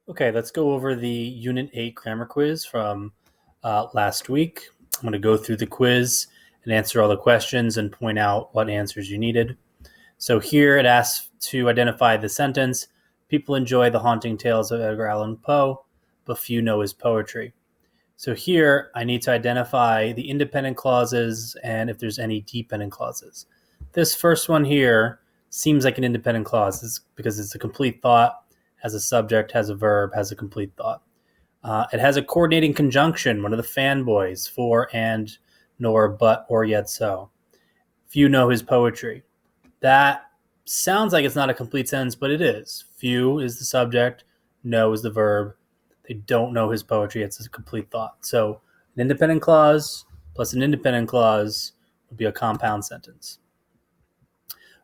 Okay, let's go over the Unit 8 grammar quiz from last week. I'm going to go through the quiz and answer all the questions and point out what answers you needed. So here it asks to identify the sentence, people enjoy the haunting tales of Edgar Allan Poe, but few know his poetry. So here I need to identify the independent clauses and if there's any dependent clauses. This first one here seems like an independent clause because it's a complete thought, has a subject, has a verb, has a complete thought. It has a coordinating conjunction, one of the fanboys, for, and, nor, but, or, yet, so. Few know his poetry. That sounds like it's not a complete sentence, but it is. Few is the subject, know is the verb. They don't know his poetry. It's a complete thought. So an independent clause plus an independent clause would be a compound sentence.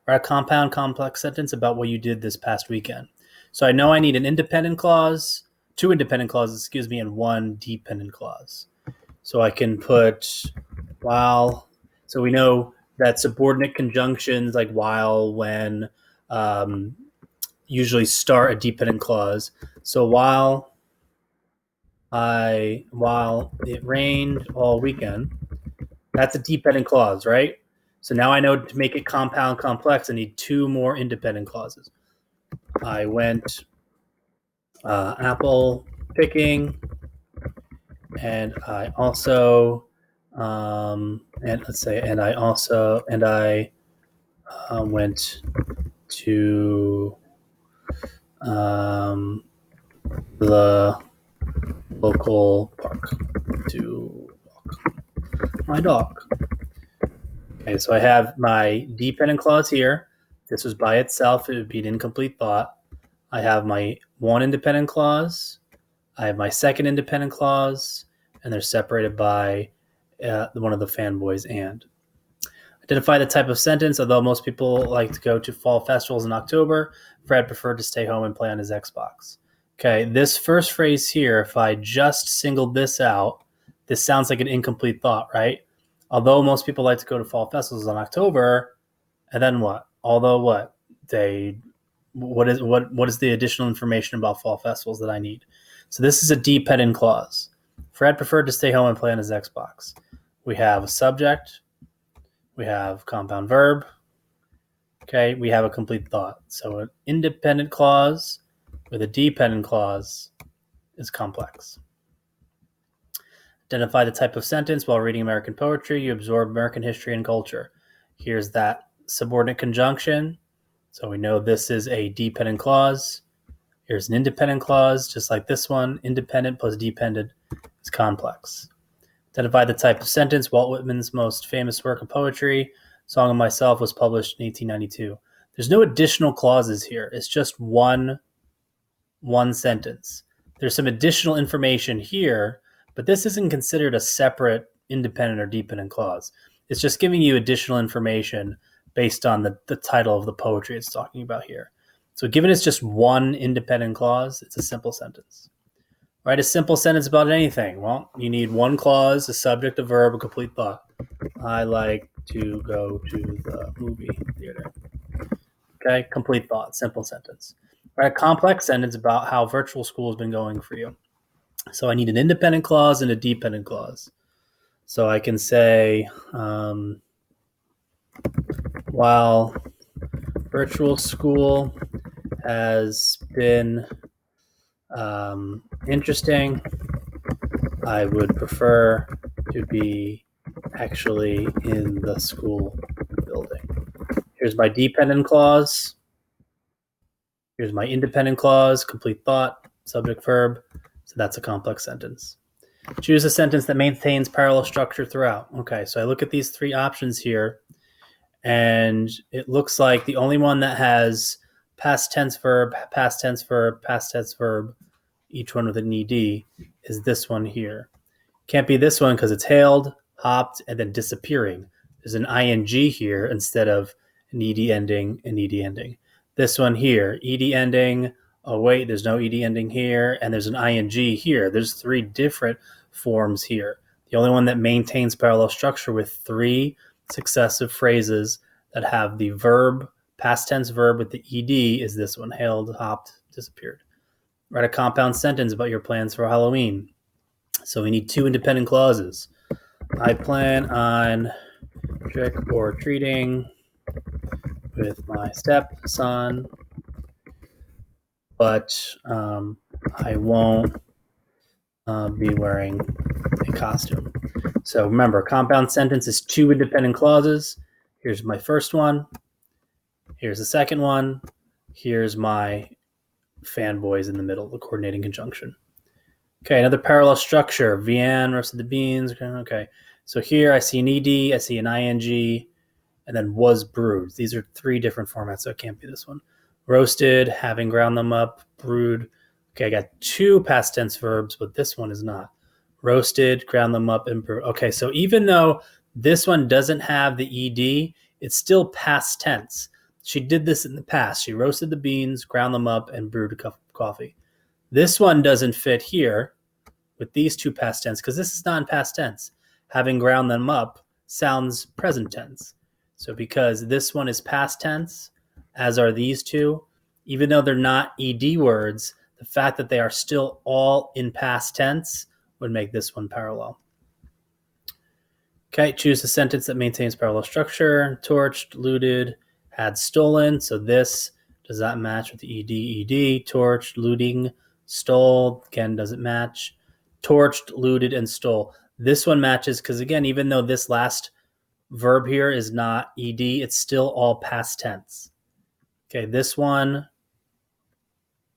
Or a compound complex sentence about what you did this past weekend. So I know I need an independent clause, two independent clauses, and one dependent clause. So I can put while. So we know that subordinate conjunctions like while, when, usually start a dependent clause. So while it rained all weekend, that's a dependent clause, right? So now I know to make it compound complex, I need two more independent clauses. I went apple picking, and I also went to the local park to walk my dog. Okay, so I have my dependent clause here. This was by itself, it would be an incomplete thought. I have my one independent clause. I have my second independent clause, and they're separated by one of the fanboys and. Identify the type of sentence. Although most people like to go to fall festivals in October, Fred preferred to stay home and play on his Xbox. Okay, this first phrase here, if I just singled this out, this sounds like an incomplete thought, right? Although most people like to go to fall festivals in October, and then what? Although what? What is the additional information about fall festivals that I need? So this is a dependent clause. Fred preferred to stay home and play on his Xbox. We have a subject. We have compound verb. Okay, we have a complete thought. So an independent clause with a dependent clause is complex. Identify the type of sentence. While reading American poetry, you absorb American history and culture. Here's that subordinate conjunction. So we know this is a dependent clause. Here's an independent clause, just like this one. Independent plus dependent is complex. Identify the type of sentence. Walt Whitman's most famous work of poetry, Song of Myself, was published in 1892. There's no additional clauses here. It's just one sentence. There's some additional information here, but this isn't considered a separate independent or dependent clause. It's just giving you additional information based on the title of the poetry it's talking about here. So given it's just one independent clause, it's a simple sentence. Write a simple sentence about anything. Well, you need one clause, a subject, a verb, a complete thought. I like to go to the movie theater. Okay, complete thought, simple sentence. Write a complex sentence about how virtual school has been going for you. So I need an independent clause and a dependent clause. So I can say, while virtual school has been interesting, I would prefer to be actually in the school building. Here's my dependent clause. Here's my independent clause, complete thought, subject, verb. So that's a complex sentence. Choose a sentence that maintains parallel structure throughout. Okay, so I look at these three options here, and it looks like the only one that has past tense verb, past tense verb, past tense verb, each one with an ed, is this one here. Can't be this one because it's hailed, hopped, and then disappearing. There's an ing here instead of an ed ending and ed ending. This one here, ed ending. Oh wait, there's no ed ending here, and there's an ing here. There's three different forms here. The only one that maintains parallel structure with three successive phrases that have the verb, past tense verb with the ed, is this one, hailed, hopped, disappeared. Write a compound sentence about your plans for Halloween. So we need 2 independent clauses. I plan on trick or treating with my stepson, but I won't be wearing a costume. So remember, compound sentence is 2 independent clauses. Here's my first one. Here's the second one. Here's my fanboys in the middle, the coordinating conjunction. Okay, another parallel structure. Vianne roasted the beans. Okay, so here I see an ed, I see an ing, and then was brewed. These are 3 different formats, so it can't be this one. Roasted, having ground them up, brewed. Okay, I got 2 past tense verbs, but this one is not. Roasted, ground them up, and brewed. Okay, so even though this one doesn't have the ed, it's still past tense. She did this in the past. She roasted the beans, ground them up, and brewed a cup of coffee. This one doesn't fit here with these 2 past tense because this is not in past tense. Having ground them up sounds present tense. So because this one is past tense, as are these 2, even though they're not ed words, the fact that they are still all in past tense would make this one parallel. Okay, choose a sentence that maintains parallel structure. Torched, looted, had stolen. So this does not match with the ed. Torched, looting, stole. Again, doesn't match. Torched, looted, and stole. This one matches because, again, even though this last verb here is not ed, it's still all past tense. Okay, this one,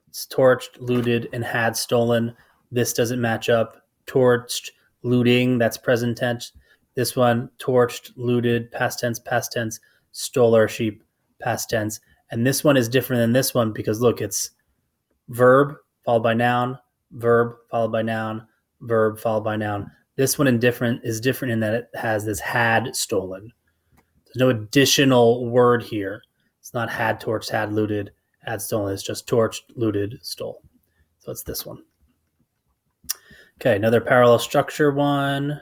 it's torched, looted, and had stolen. This doesn't match up. Torched, looting, that's present tense. This one, torched, looted, past tense, stole our sheep, past tense. And this one is different than this one because, look, it's verb followed by noun, verb followed by noun, verb followed by noun. This one is different in that it has this had stolen. There's no additional word here. It's not had torched, had looted, had stolen. It's just torched, looted, stole. So it's this one. Okay, another parallel structure one.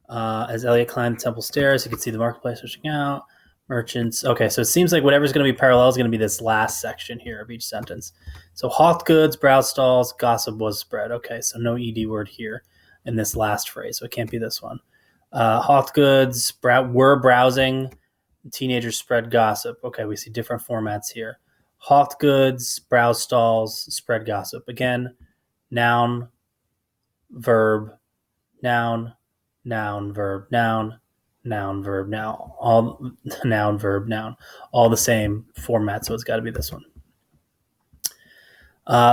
As Elliot climbed the temple stairs, you can see the marketplace switching out. Merchants. Okay, so it seems like whatever's going to be parallel is going to be this last section here of each sentence. So hawked goods, browse stalls, gossip was spread. Okay, so no ed word here in this last phrase, so it can't be this one. Hawked goods, were browsing, teenagers spread gossip. Okay, we see different formats here. Hawked goods, browse stalls, spread gossip. Again, noun, verb, noun, noun, verb, noun, noun, verb, noun, all noun, verb, noun, all the same format. So it's got to be this one.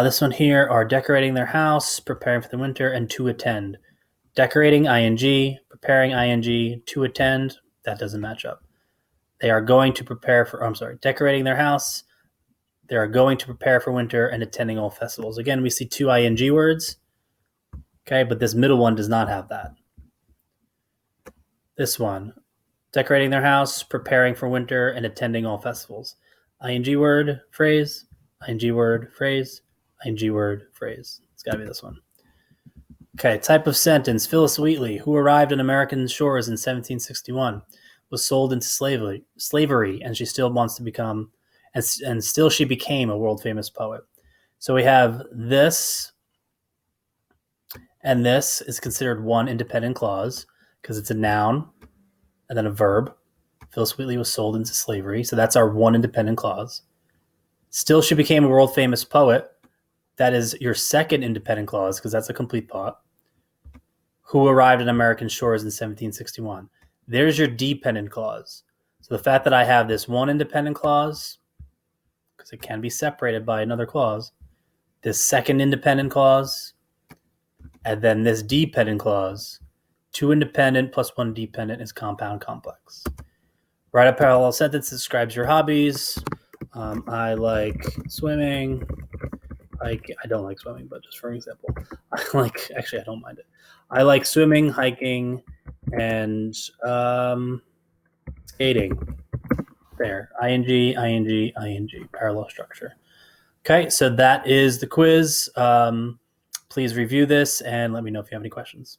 This one here are decorating their house, preparing for the winter, and to attend. Decorating, ing, preparing, ing, to attend, that doesn't match up. They are going to prepare for, decorating their house. They are going to prepare for winter and attending all festivals. Again, we see 2 ing words. Okay, but this middle one does not have that. This one, decorating their house, preparing for winter, and attending all festivals. Ing word, phrase, ing word, phrase, ing word, phrase. It's got to be this one. Okay, type of sentence. Phyllis Wheatley, who arrived on American shores in 1761, was sold into slavery, and she still wants to become, and still she became a world-famous poet. So we have this, and this is considered one independent clause because it's a noun and then a verb. Phyllis Wheatley was sold into slavery, so that's our one independent clause. Still she became a world-famous poet. That is your second independent clause because that's a complete thought. Who arrived on American shores in 1761. There's your dependent clause. So the fact that I have this one independent clause, because it can be separated by another clause, this second independent clause, and then this dependent clause, 2 independent plus 1 dependent is compound complex. Write a parallel sentence that describes your hobbies. I like swimming. I don't like swimming, but just for example, I don't mind it. I like swimming, hiking, and skating. There, ing, parallel structure. Okay, so that is the quiz. Please review this and let me know if you have any questions.